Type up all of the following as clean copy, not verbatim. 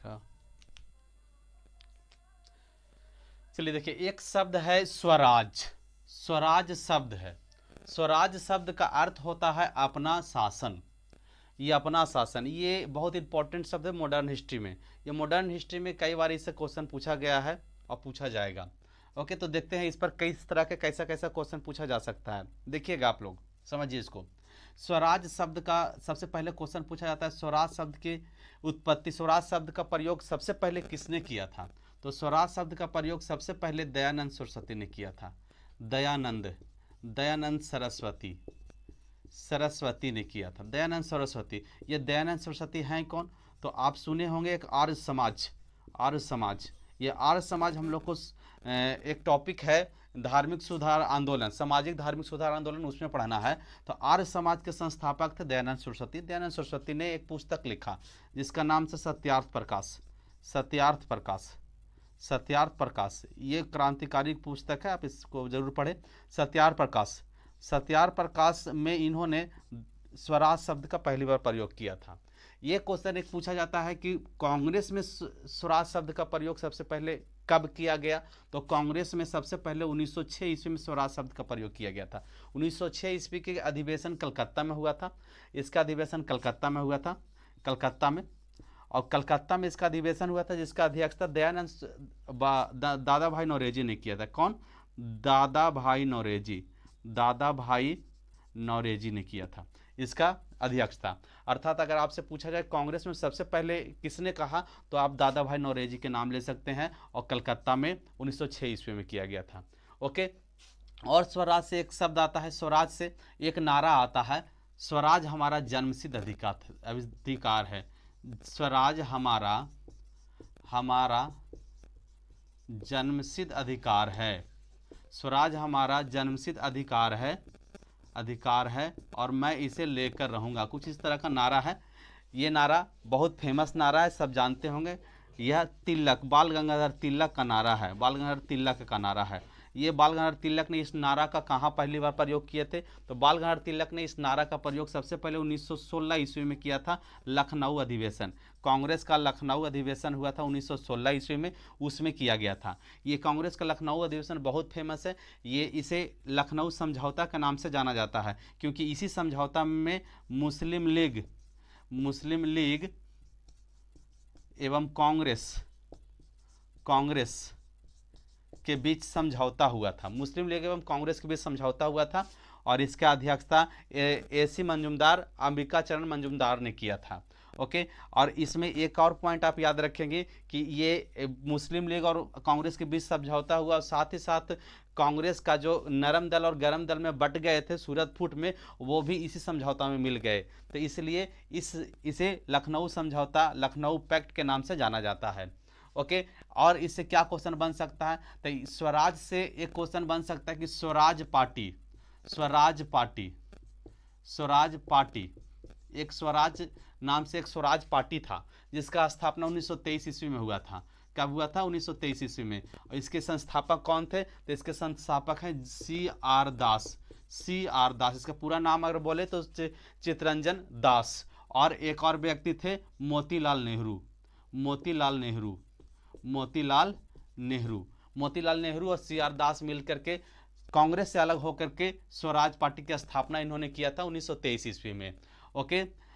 था। चलिए देखिए, एक शब्द है स्वराज। स्वराज शब्द है। स्वराज शब्द का अर्थ होता है अपना शासन। ये अपना शासन, ये बहुत इंपॉर्टेंट शब्द है मॉडर्न हिस्ट्री में। ये मॉडर्न हिस्ट्री में कई बार इससे क्वेश्चन पूछा गया है और पूछा जाएगा। ओके, तो देखते हैं इस पर कई तरह के कैसा कैसा क्वेश्चन पूछा जा सकता है। देखिएगा आप लोग, समझिए इसको। स्वराज शब्द का सबसे पहले क्वेश्चन पूछा जाता है, स्वराज शब्द की उत्पत्ति, स्वराज शब्द का प्रयोग सबसे पहले किसने किया था? तो स्वराज शब्द का प्रयोग सबसे पहले दयानंद सरस्वती ने किया था। दयानंद सरस्वती ने किया था। दयानंद सरस्वती। ये दयानंद सरस्वती हैं कौन? तो आप सुने होंगे एक आर्य समाज। आर्य समाज, ये आर्य समाज हम लोग को एक टॉपिक है धार्मिक सुधार आंदोलन, सामाजिक धार्मिक सुधार आंदोलन, उसमें पढ़ना है। तो आर्य समाज के संस्थापक थे दयानंद सरस्वती। दयानंद सरस्वती ने एक पुस्तक लिखा जिसका नाम से सत्यार्थ प्रकाश। सत्यार्थ प्रकाश, सत्यार्थ प्रकाश, ये क्रांतिकारी पुस्तक है, आप इसको जरूर पढ़ें। सत्यार्थ प्रकाश, सत्यार्थ प्रकाश में इन्होंने स्वराज शब्द का पहली बार प्रयोग किया था। ये क्वेश्चन एक पूछा जाता है कि कांग्रेस में स्वराज शब्द का प्रयोग सबसे पहले कब किया गया? तो कांग्रेस में सबसे पहले 1906 ईस्वी में स्वराज शब्द का प्रयोग किया गया था। 1906 ईस्वी के अधिवेशन कलकत्ता में हुआ था। इसका अधिवेशन कलकत्ता में हुआ था, कलकत्ता में। और कलकत्ता में इसका अधिवेशन हुआ था जिसका अध्यक्षता दादा भाई नौरोजी ने किया था। कौन? दादा भाई नौरोजी ने किया था इसका अध्यक्षता। अर्थात अगर आपसे पूछा जाए कांग्रेस में सबसे पहले किसने कहा, तो आप दादा भाई नौरोजी के नाम ले सकते हैं, और कलकत्ता में 1906 ईस्वी में किया गया था। ओके, और स्वराज से एक शब्द आता है, स्वराज से एक नारा आता है, स्वराज हमारा जन्मसिद्ध अधिकार है। स्वराज हमारा जन्मसिद्ध अधिकार है। स्वराज हमारा जन्मसिद्ध अधिकार है और मैं इसे लेकर रहूंगा, कुछ इस तरह का नारा है। ये नारा बहुत फेमस नारा है, सब जानते होंगे। यह तिलक, बाल गंगाधर तिलक का नारा है। बाल गंगाधर तिलक का नारा है। ये बाल गंगाधर तिलक ने इस नारा का कहाँ पहली बार प्रयोग किए थे? तो बाल गंगाधर तिलक ने इस नारा का प्रयोग सबसे पहले 1916 ईस्वी में किया था, लखनऊ अधिवेशन। कांग्रेस का लखनऊ अधिवेशन हुआ था 1916 ईस्वी में, उसमें किया गया था। ये कांग्रेस का लखनऊ अधिवेशन बहुत फेमस है। ये इसे लखनऊ समझौता के नाम से जाना जाता है, क्योंकि इसी समझौता में मुस्लिम लीग एवं कांग्रेस के बीच समझौता हुआ था। मुस्लिम लीग एवं कांग्रेस के बीच समझौता हुआ था और इसका अध्यक्षता एसी मंजूमदार, अंबिका चरण मंजूमदार ने किया था। ओके, और इसमें एक और पॉइंट आप याद रखेंगे कि ये मुस्लिम लीग और कांग्रेस के बीच समझौता हुआ, साथ ही साथ कांग्रेस का जो नरम दल और गरम दल में बट गए थे सूरत फूट में, वो भी इसी समझौता में मिल गए। तो इसलिए इसे लखनऊ समझौता, लखनऊ पैक्ट के नाम से जाना जाता है। ओके, और इससे क्या क्वेश्चन बन सकता है? तो स्वराज से एक क्वेश्चन बन सकता है कि स्वराज पार्टी, एक स्वराज नाम से एक स्वराज पार्टी था जिसका स्थापना 1923 ईस्वी में हुआ था। कब हुआ था? 1923 ईस्वी में। और इसके संस्थापक कौन थे? तो इसके संस्थापक हैं CR दास। इसका पूरा नाम अगर बोले तो चितरंजन दास। और एक और व्यक्ति थे मोतीलाल नेहरू और CR दास मिलकर के कांग्रेस से अलग होकर के स्वराज पार्टी की स्थापना इन्होंने किया था 1923 ईस्वी में। ओके,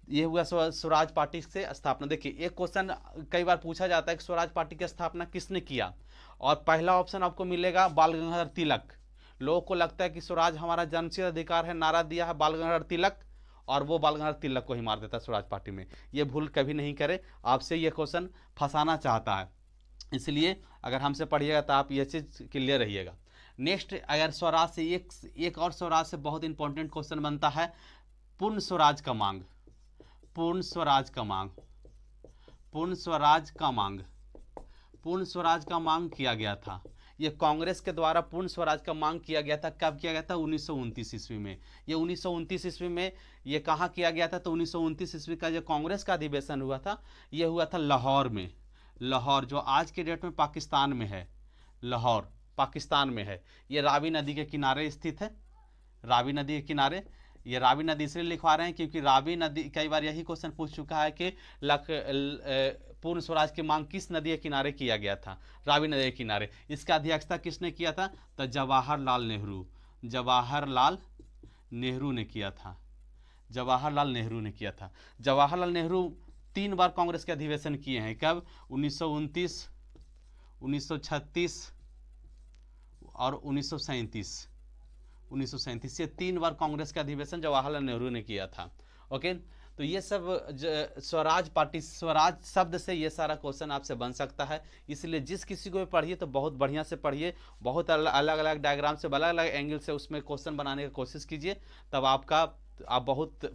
ये हुआ स्वराज पार्टी से स्थापना। देखिए, एक क्वेश्चन कई बार पूछा जाता है कि स्वराज पार्टी की स्थापना किसने किया, और पहला ऑप्शन आपको मिलेगा बाल गंगाधर तिलक। लोगों को लगता है कि स्वराज हमारा जन्मसिद्ध अधिकार है, नारा दिया है बाल गंगाधर तिलक, और वो बाल गंगाधर तिलक को ही मार देता है स्वराज पार्टी में। ये भूल कभी नहीं करे, आपसे ये क्वेश्चन फंसाना चाहता है, इसलिए अगर हमसे पढ़िएगा तो आप ये चीज़ क्लियर रहिएगा। नेक्स्ट, अगर स्वराज से एक और स्वराज से बहुत इंपॉर्टेंट क्वेश्चन बनता है, पूर्ण स्वराज का मांग किया गया था। ये कांग्रेस के द्वारा पूर्ण स्वराज का मांग किया गया था। कब किया गया था? 1929 ईस्वी में। ये 1929 ईस्वी में ये कहाँ किया गया था? तो 1929 ईस्वी का जो कांग्रेस का अधिवेशन हुआ था, ये हुआ था लाहौर में। लाहौर जो आज के डेट में पाकिस्तान में है, लाहौर पाकिस्तान में है। ये रावी नदी के किनारे स्थित है, रावी नदी के किनारे। ये रावी नदी इसलिए लिखवा रहे हैं क्योंकि रावी नदी, कई बार यही क्वेश्चन पूछ चुका है कि पूर्ण स्वराज की मांग किस नदी के किनारे किया गया था, रावी नदी के किनारे। इसका अध्यक्षता किसने किया था, तो जवाहरलाल नेहरू, जवाहरलाल नेहरू ने किया था, जवाहरलाल नेहरू ने किया था। जवाहरलाल नेहरू 3 बार कांग्रेस के अधिवेशन किए हैं, कब, 1929, 1936 और 1937। 1937 से 3 बार कांग्रेस का अधिवेशन जवाहरलाल नेहरू ने किया था। ओके, तो ये सब स्वराज पार्टी, स्वराज शब्द से ये सारा क्वेश्चन आपसे बन सकता है। इसलिए जिस किसी को भी पढ़िए तो बहुत बढ़िया से पढ़िए, बहुत अलग अलग डायग्राम से, अलग अलग एंगल से उसमें क्वेश्चन बनाने की कोशिश कीजिए, तब आप बहुत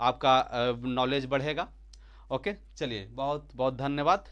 आपका नॉलेज बढ़ेगा। ओके, चलिए, बहुत बहुत धन्यवाद।